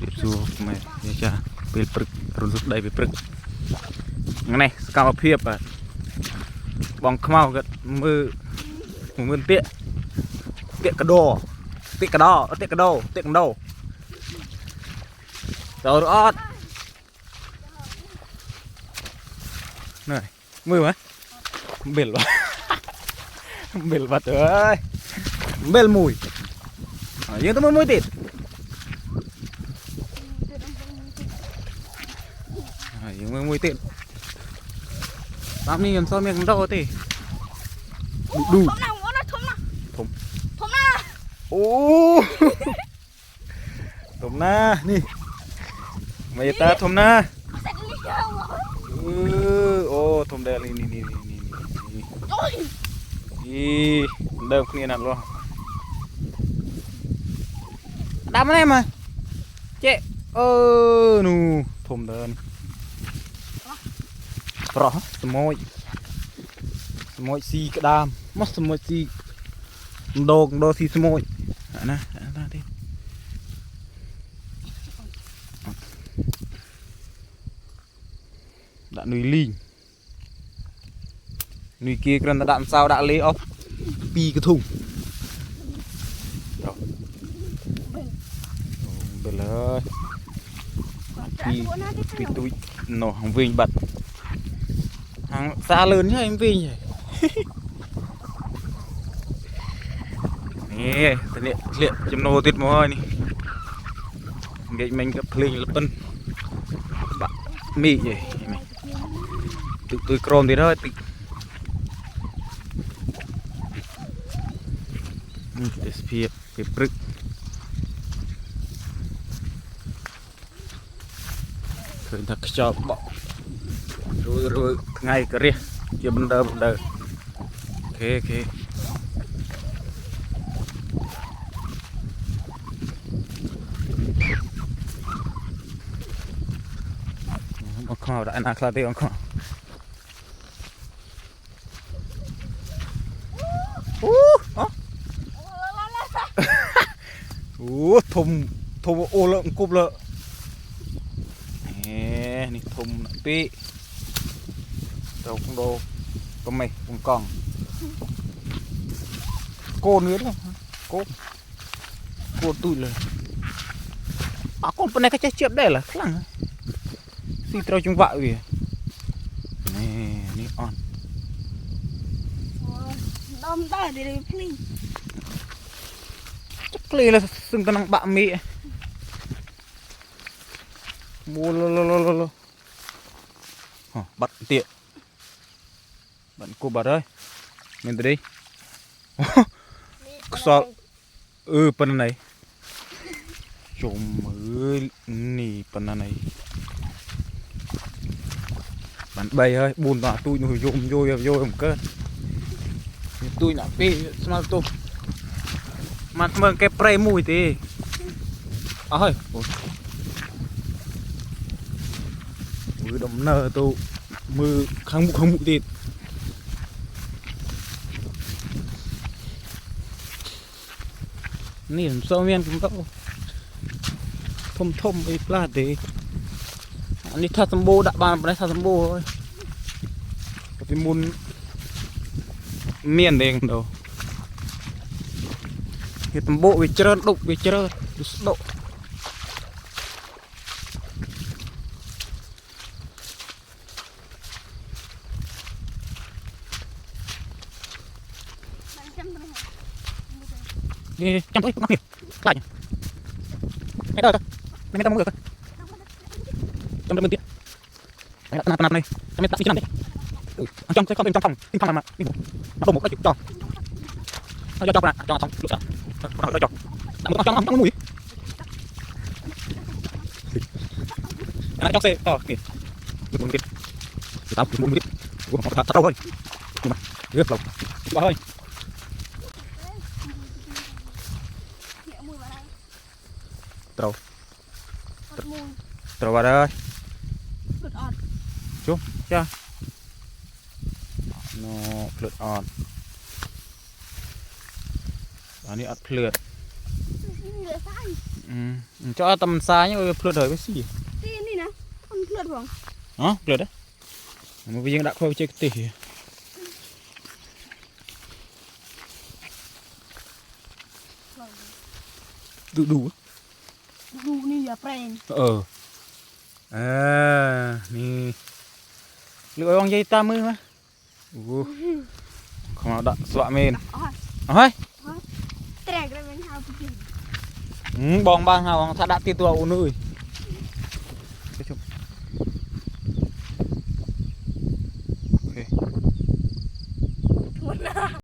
điệp xua mày nhớ cha về prực rồi rút đây về prực này cao phiệp à bong khmau gật mưa mưa tiện tiện cả đồ tiện cả đo tiện cả đồ tiện cả đồ rồi đó này mưa mà bền quá bền vật ơi bền mùi nhưng tôi mới tịt nhưng mùi tịt làm đi làm sao miệng đâu thì đủ thùng ô thùng na nè mày ta thùng na ô thùng đây nè đâu kia nào luôn đám em mà chế nu thùng đơn rõ môi xì cái đam mất môi xì đồ xì môi nè đi đã nuôi linh nuôi kia cần đã đạm sao đã lấy ốc pi cái thùng bên là pi túi nổ hàng vinh bật hàng xa lớn cho em vinh nè liệt chấm nô tiết môi nè cái mình gặp linh là tân bạn mì vậy tự tôi crom thì đó phía prực khởi thật cho bỏ rồi ngay cái riêng chưa bên đâu ok ông kho đã nạc là tiêu ông kho thùng ô lợn cụp lợ nè thùng pi đâu không đồ có mày cũng còn cô nữa đấy cô tụiเลยcon bên này cái chiếc đây là khá lằng xì trâu trong vợ gì nè on đâm ta để đi pli chắc pli là sừng tao năng bạn mị mua lô bắt tiện bạn cô bà ơi mình tới đi sao phần này chồng ơi nỉ phần này bạn bày ơi buồn tỏa tôi nổi vô một cơn tôi nạp đi sao tôi mặt mừng cái pre mùi thì ơi mưa đầm nở tôi mưa không mụ thịt niềm sâu men cũng có thôm ấy là thế anh đi thắt sambo đã bàn đấy thắt sambo thôi cái môn miền đen đâu cái sambo bị trơn đục bị trơn độ đi chăm thôi không kịp lại cái đó mình ta muốn được trong bên tiện nạp này trong bên ta xí làm đấy trong sẽ có bên trong phòng mà nó một cái chụp cho nó cho bạn cho xong lúc sợ nó cho trong mũi nó cho xe to kìa muốn biết tao muốn biết thật đâu thôi nhưng mà rất lâu quá thôi trâu vào đây chú cha nó phượt on anh ấy ắt phượt cho tầm xa nhá phượt đời cái gì Tí đi nè, con lượt vòng. đó phượt đấy một viên đã khôi chơi tỉ đủ đủ Đủ đi à pren. nè lựa con dây ta mưa mà không nào đạn dọa mền Ôi, ôi trẹt ra bên hao cái gì. bong bang hào thà đã tiêu tua nữ